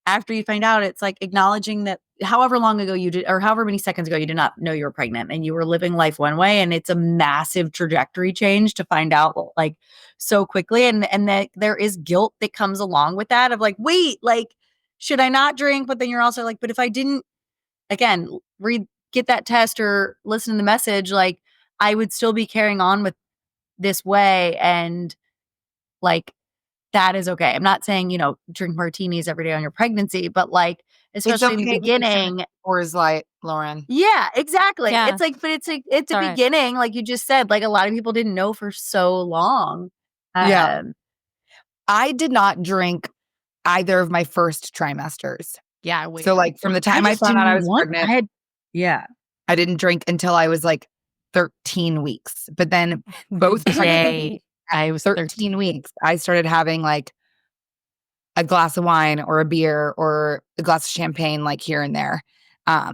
after you find out, it's like acknowledging that however long ago you did or however many seconds ago you did not know you were pregnant and you were living life one way, and it's a massive trajectory change to find out like so quickly, and that there is guilt that comes along with that of like, wait, like should I not drink? But then you're also like, but if I didn't, again, get that test or listen to the message, like I would still be carrying on with this way. And like, that is okay. I'm not saying, drink martinis every day on your pregnancy, but like, especially in the beginning. Or is like Lauren. Yeah, exactly. Yeah. It's like, but it's a all right. beginning. Like you just said, like a lot of people didn't know for so long. Yeah. I did not drink either of my first trimesters. Yeah. Wait. So like from the time I just found out I didn't was pregnant, I didn't drink until I was like 13 weeks. But then both day I was 13 weeks, I started having like a glass of wine or a beer or a glass of champagne, like here and there. I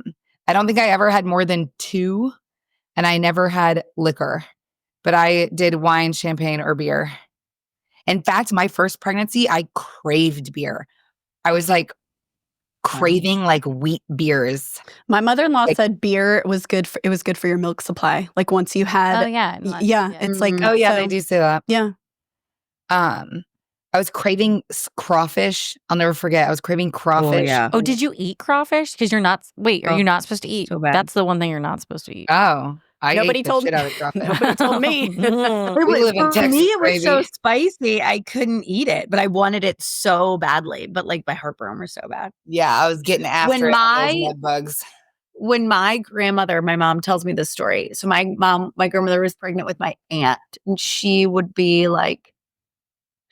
don't think I ever had more than 2, and I never had liquor. but I did wine, champagne, or beer. In fact, my first pregnancy, I craved beer. I was like craving like wheat beers. My mother-in-law Like- said beer was good for your milk supply. Like once you had Oh yeah. it's like Oh yeah, so- they do say that. Yeah. I was craving crawfish. I'll never forget. I was craving crawfish. yeah. Oh, did you eat crawfish? Because you're not. Wait, are Oh, you not supposed to eat? so bad. That's the one thing you're not supposed to eat. Oh, I Nobody ate the told shit me. out of crawfish. Nobody told me. It We live in for Texas, me, it was so baby. spicy, I couldn't eat it, but I wanted it so badly. But like my heartburn was so bad. Yeah, I was getting after When it on those my- mud bugs. When my grandmother, my mom tells me this story. So my grandmother was pregnant with my aunt, and she would be like,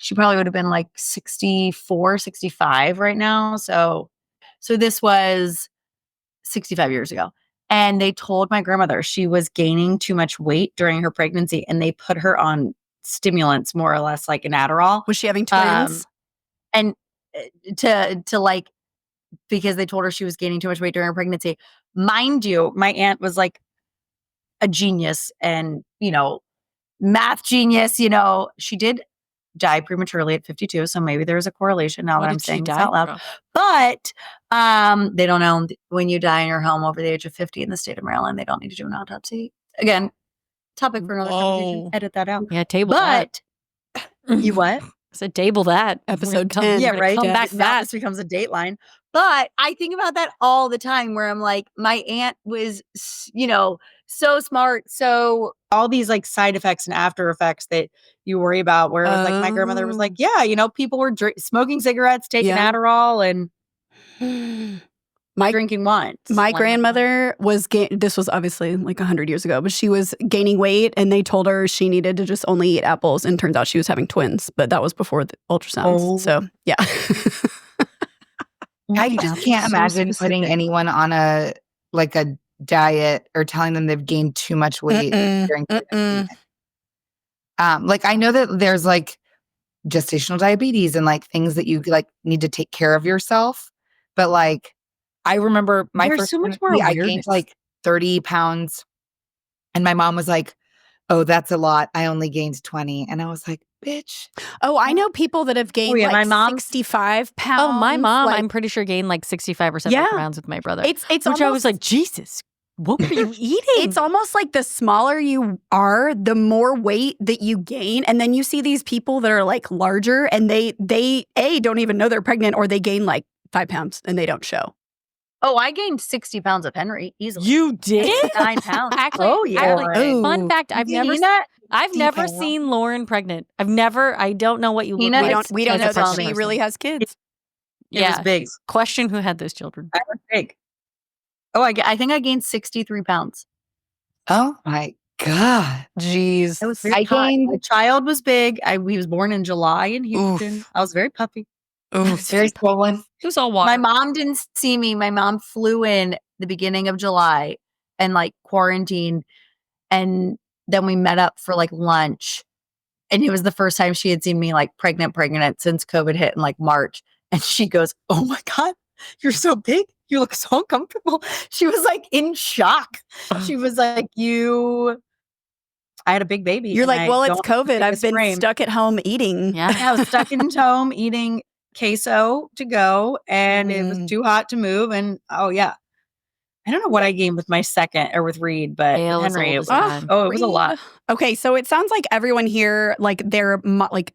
she probably would have been like 64, 65 right now. So this was 65 years ago. And they told my grandmother she was gaining too much weight during her pregnancy, and they put her on stimulants, more or less like an Adderall. Was she having twins? And to like, because they told her she was gaining too much weight during her pregnancy. Mind you, my aunt was like a genius and, math genius, she did die prematurely at 52. So maybe there's a correlation now What that I'm did she saying this die out loud. from? But they don't know when you die in your home over the age of 50 in the state of Maryland, they don't need to do an autopsy. Again, topic for another conversation. Whoa. Edit that out. Yeah, table that. But you what? I said table that. Episode We're gonna 10. Yeah, we're gonna right. Come back Now fat. this becomes a dateline. But I think about that all the time where I'm like, my aunt was, so smart. So all these like side effects and after effects that you worry about, where it was like my grandmother was like, yeah, people were smoking cigarettes, taking Yeah. Adderall, and drinking wine. My grandmother was this was obviously like 100 years ago, but she was gaining weight and they told her she needed to just only eat apples, and turns out she was having twins, but that was before the ultrasounds. Oh. So, yeah. I just can't imagine putting anyone on a diet or telling them they've gained too much weight during pregnancy. Like I know that there's like gestational diabetes and like things that you like need to take care of yourself, but like I remember my There's first so much more pregnancy, I gained awareness. like 30 pounds, and my mom was like, "Oh, that's a lot. I only gained 20," and I was like, "Bitch." Oh, I know people that have gained yeah, like my mom- 65 pounds. Oh, my mom, like, I'm pretty sure gained like 65 or 70 Yeah. pounds with my brother. it's which almost, I was like, Jesus, what were you eating? it's almost like the smaller you are, the more weight that you gain. And then you see these people that are like larger and they don't even know they're pregnant, or they gain like 5 pounds and they don't show. Oh, I gained 60 pounds of Henry easily. You did? 9 pounds. Actually, oh, yeah. actually, fun Ooh. fact, I've never Peanut? seen Lauren pregnant. I don't know what you look Peanut? like. We don't as a know that pregnant she person. really has kids. It Yeah. was big. Question who had those children. I was big. Oh, I think I gained 63 pounds. Oh my God. Jeez. It was I very hot. gained- My child was big. He was born in July in Houston. I was very puffy. Very swollen. It was all water. My mom didn't see me. My mom flew in the beginning of July and like quarantined. And then we met up for like lunch. And it was the first time she had seen me like pregnant since COVID hit in like March. And she goes, "Oh my God, you're so big. You look so uncomfortable." She was like in shock. She was like, I had a big baby. You're and like, I well, it's don't COVID. fit I've this been frame." stuck at home eating. Yeah. I was stuck in home eating queso to go, and it was too hot to move. And oh yeah, I don't know what I gained with my second or with Reed, but Ale with is Henry, old it as was, time. oh, it was a lot. Okay, so it sounds like everyone here, like they're like,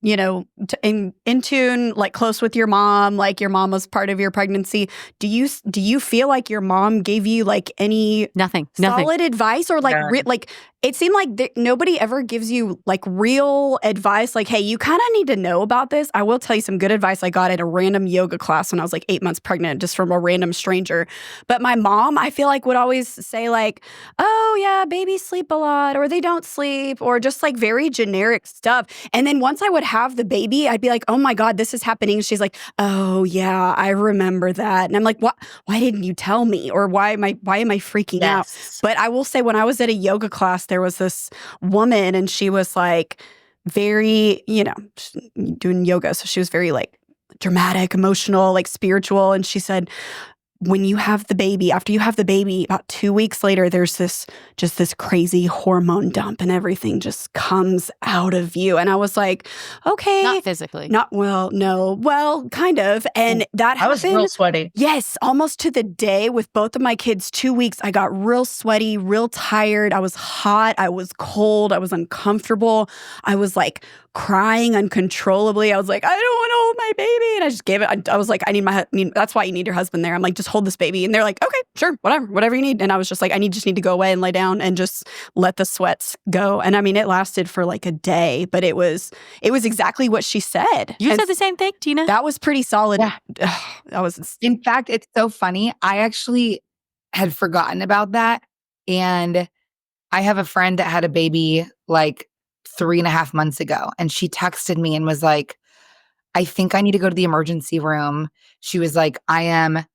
in tune, like close with your mom, like your mom was part of your pregnancy. Do you feel like your mom gave you like any Nothing. solid advice, or like None. like it seemed like nobody ever gives you like real advice, like, hey, you kind of need to know about this. I will tell you some good advice I got at a random yoga class when I was like 8 months pregnant, just from a random stranger. But my mom, I feel like, would always say like, oh yeah, babies sleep a lot, or they don't sleep, or just like very generic stuff. And then once I would have the baby, I'd be like, oh my God, this is happening. She's like, oh yeah, I remember that. And I'm like, what? Why didn't you tell me? Or why am I freaking out? Yes. But I will say, when I was at a yoga class, there was this woman, and she was like very, doing yoga. So she was very like dramatic, emotional, like spiritual. And she said, when you have the baby, after you have the baby, about 2 weeks later, there's this crazy hormone dump and everything just comes out of you. And I was like, okay. Not physically. Well, kind of. And that I was happened. real sweaty. Yes, almost to the day with both of my kids, 2 weeks. I got real sweaty, real tired. I was hot. I was cold. I was uncomfortable. I was like crying uncontrollably. I was like, I don't want to hold my baby. And I just gave it. I was like, that's why you need your husband there. I'm like, just hold this baby. And they're like, okay, sure, whatever you need. And I was just like, just need to go away and lay down and just let the sweats go. And I mean, it lasted for like a day, but it was exactly what she said. You said the same thing, Tina? That was pretty solid. Yeah. That was. In fact, it's so funny. I actually had forgotten about that. And I have a friend that had a baby like 3.5 months ago. And she texted me and was like, I think I need to go to the emergency room. She was like, I am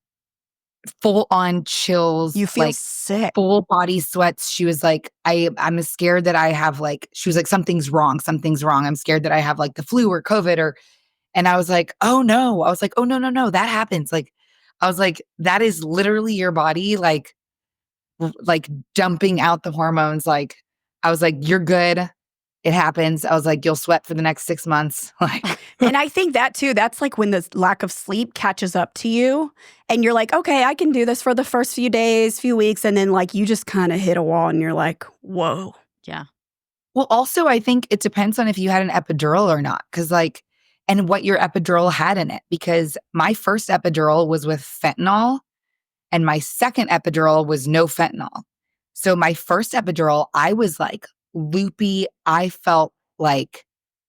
full on chills. You feel like, sick. Full body sweats. She was like, I'm scared that I have like, she was like, something's wrong. I'm scared that I have like the flu or COVID and I was like, oh no. I was like, oh no. That happens. Like, I was like, that is literally your body like dumping out the hormones. Like, I was like, you're good. It happens. I was like, you'll sweat for the next 6 months. Like, and I think that too, that's like when the lack of sleep catches up to you and you're like, okay, I can do this for the first few days, few weeks. And then like, you just kind of hit a wall and you're like, whoa. Yeah. well, also I think it depends on if you had an epidural or not. Cause like, and what your epidural had in it. Because my first epidural was with fentanyl and my second epidural was no fentanyl. So my first epidural, I was like loopy. I felt like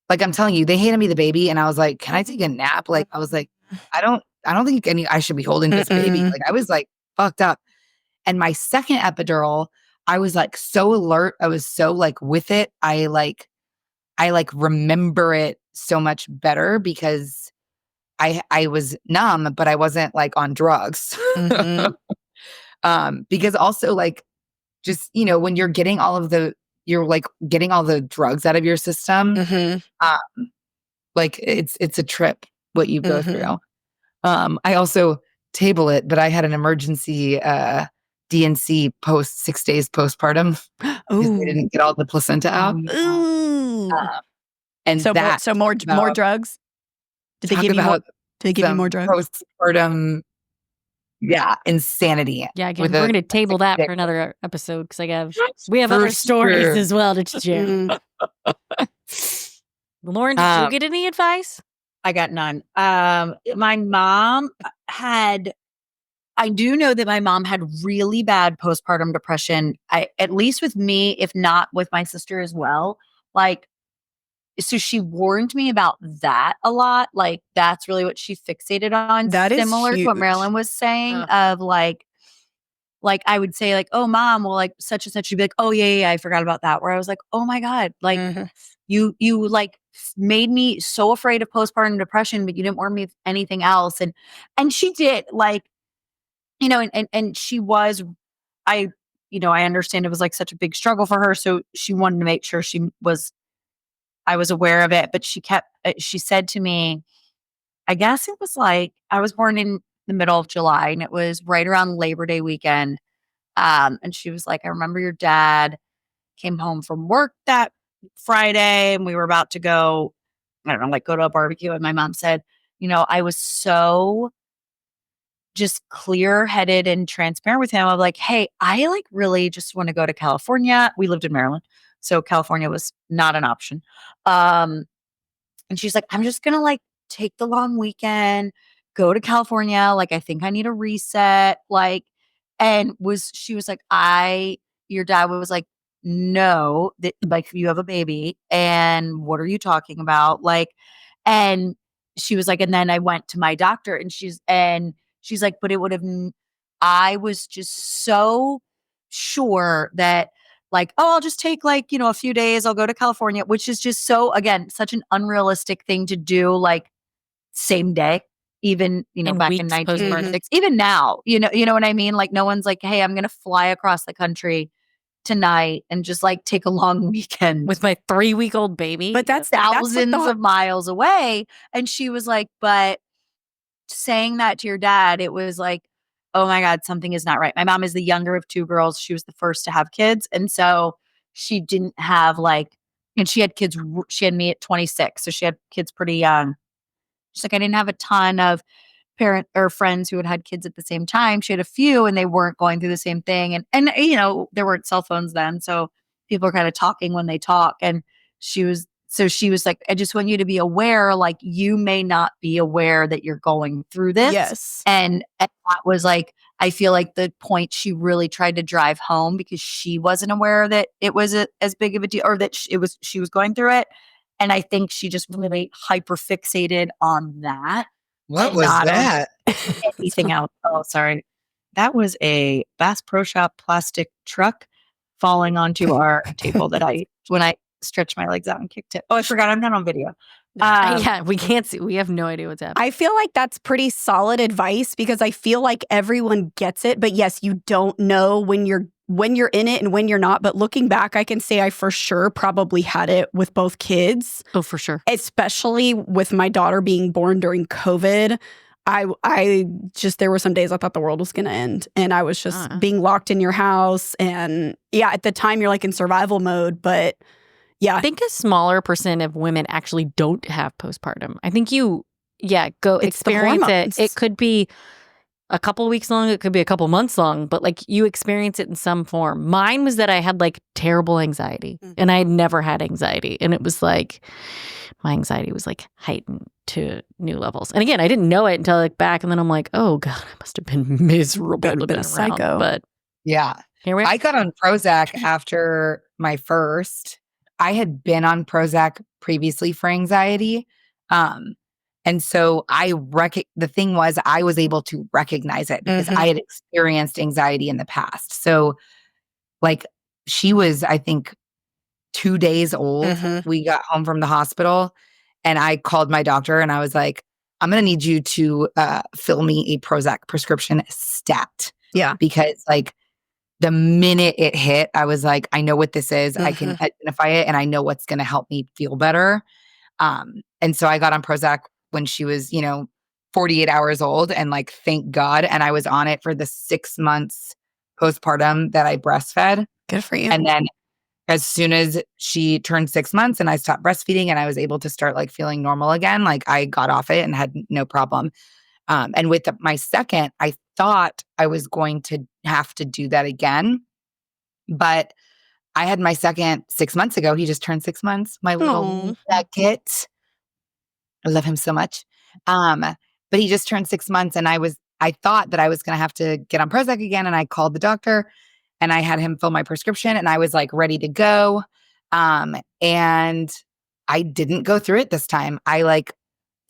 I'm telling you, they handed me the baby and I was like, can I take a nap? Like, I was like, I don't think I should be holding this baby. Like, I was like fucked up. And my second epidural, I was like so alert. I was so like with it. I remember it so much better because I was numb, but I wasn't like on drugs. Because also like, just, when you're getting you're like getting all the drugs out of your system, like it's a trip what you go through. I also table it, but I had an emergency DNC 6 days postpartum because they didn't get all the placenta out. Ooh. And so more drugs? Did they give you more drugs? Postpartum, yeah, insanity. Yeah, again, we're going to table that for another episode because we have other stories as well to share. Lauren, did you get any advice? I got none. My mom I do know that my mom had really bad postpartum depression. At least with me, if not with my sister as well. Like, so she warned me about that a lot. Like, that's really what she fixated on. That is similar to what huge. Marilyn was saying of like I would say like, oh mom, well like such and such. She'd be like, oh yeah, I forgot about that. Where I was like, oh my God, like you like made me so afraid of postpartum depression, but you didn't warn me of anything else. And she did like, and she was, I understand it was like such a big struggle for her. So she wanted to make sure I was aware of it, but she said to me, I guess it was like, I was born in the middle of July and it was right around Labor Day weekend. And she was like, I remember your dad came home from work that Friday and we were about to go, I don't know, like go to a barbecue. And my mom said, I was so just clear-headed and transparent with him. I'm like, hey, I like really just want to go to California. We lived in Maryland, so California was not an option. And she's like, I'm just gonna like take the long weekend, go to California. Like, I think I need a reset. Like, she was like, your dad was like, no, that like you have a baby, and what are you talking about? Like, and she was like, and then I went to my doctor, and she's like, but it would have. I was just so sure that like, oh, I'll just take like, a few days. I'll go to California, which is just so, again, such an unrealistic thing to do, like same day, even, back in 1946, even now, you know what I mean? Like no one's like, hey, I'm going to fly across the country tonight and just like take a long weekend with my 3-week-old baby. But that's thousands of miles away. And she was like, but saying that to your dad, it was like, oh my God, something is not right. My mom is the younger of 2 girls. She was the first to have kids. And so she didn't have and she had kids, she had me at 26. So she had kids pretty young. She's like, I didn't have a ton of parent or friends who had kids at the same time. She had a few and they weren't going through the same thing. And there weren't cell phones then. So people are kind of talking when they talk. And she was like, I just want you to be aware, like you may not be aware that you're going through this. Yes. And that was like, I feel like the point she really tried to drive home because she wasn't aware that it was as big of a deal or that she was going through it. And I think she just really hyper fixated on that. What was that? Anything else? Oh, sorry. That was a Bass Pro Shop plastic truck falling onto our table when I stretched my legs out and kicked it. Oh, I forgot I'm not on video. Yeah, we can't see. We have no idea what's happening. I feel like that's pretty solid advice because I feel like everyone gets it. But yes, you don't know when you're in it and when you're not. But looking back, I can say I for sure probably had it with both kids. Oh, for sure. Especially with my daughter being born during COVID. I just, there were some days I thought the world was going to end and I was just being locked in your house. And yeah, at the time you're like in survival mode, but yeah. I think a smaller percent of women actually don't have postpartum. I think go It's experience the it. hormones. It could be a couple weeks long. It could be a couple months long, but like you experience it in some form. Mine was that I had like terrible anxiety and I had never had anxiety. And it was like, my anxiety was like heightened to new levels. And again, I didn't know it until I look back and then I'm like, oh God, I must have been miserable. Could have been a psycho. But Yeah. here we are. I got on Prozac after my first. I had been on Prozac previously for anxiety. And so the thing was I was able to recognize it because I had experienced anxiety in the past. So like she was, I think, 2 days old. We got home from the hospital and I called my doctor and I was like, I'm going to need you to fill me a Prozac prescription stat. Yeah. Because like the minute it hit, I was like, I know what this is. I can identify it and I know what's going to help me feel better. And so I got on Prozac when she was, 48 hours old and like, thank God. And I was on it for the 6 months postpartum that I breastfed. Good for you. And then as soon as she turned 6 months and I stopped breastfeeding and I was able to start like feeling normal again, like I got off it and had no problem. And with my second, I thought I was going to have to do that again. But I had my second 6 months ago. He just turned 6 months. My little kit. I love him so much. But he just turned 6 months and I thought that I was going to have to get on Prozac again. And I called the doctor and I had him fill my prescription and I was like ready to go. And I didn't go through it this time. I like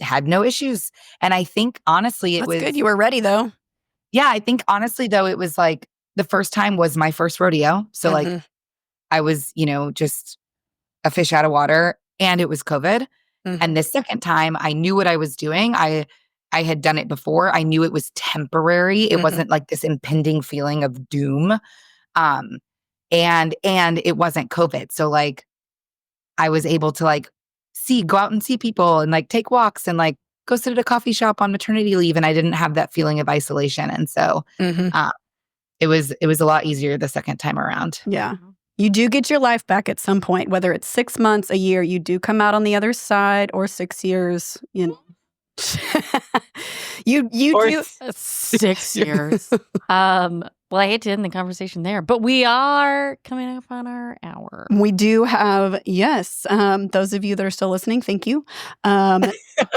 had no issues. And I think honestly, it That's was good. You were ready though. Yeah, I think honestly though, it was like the first time was my first rodeo. So like I was, just a fish out of water and it was COVID. And the second time I knew what I was doing. I had done it before. I knew it was temporary. It wasn't like this impending feeling of doom. And it wasn't COVID. So like I was able to like go out and see people and like take walks and like go sit at a coffee shop on maternity leave. And I didn't have that feeling of isolation. And so it was a lot easier the second time around. Yeah. You do get your life back at some point, whether it's 6 months, a year, you do come out on the other side, or 6 years, you do 6 years. Well, I hate to end the conversation there, but we are coming up on our hour. We do have, yes. Those of you that are still listening, thank you.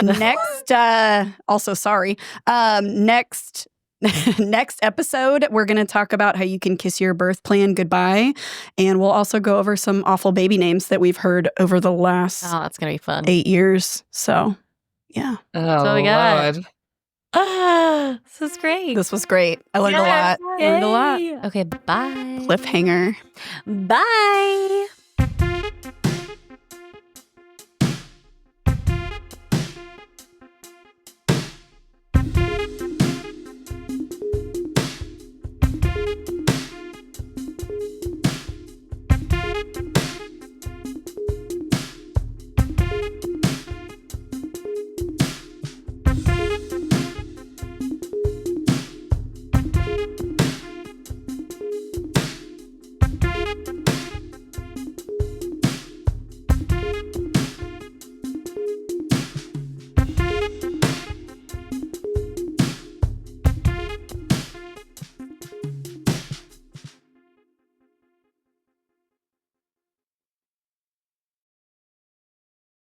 Next, also sorry. Next episode, we're going to talk about how you can kiss your birth plan goodbye. And we'll also go over some awful baby names that we've heard over the last that's going to be fun. 8 years. So, yeah. Oh, So we got Lord. This was great. This was great. I learned a lot. Okay, bye. Cliffhanger. Bye.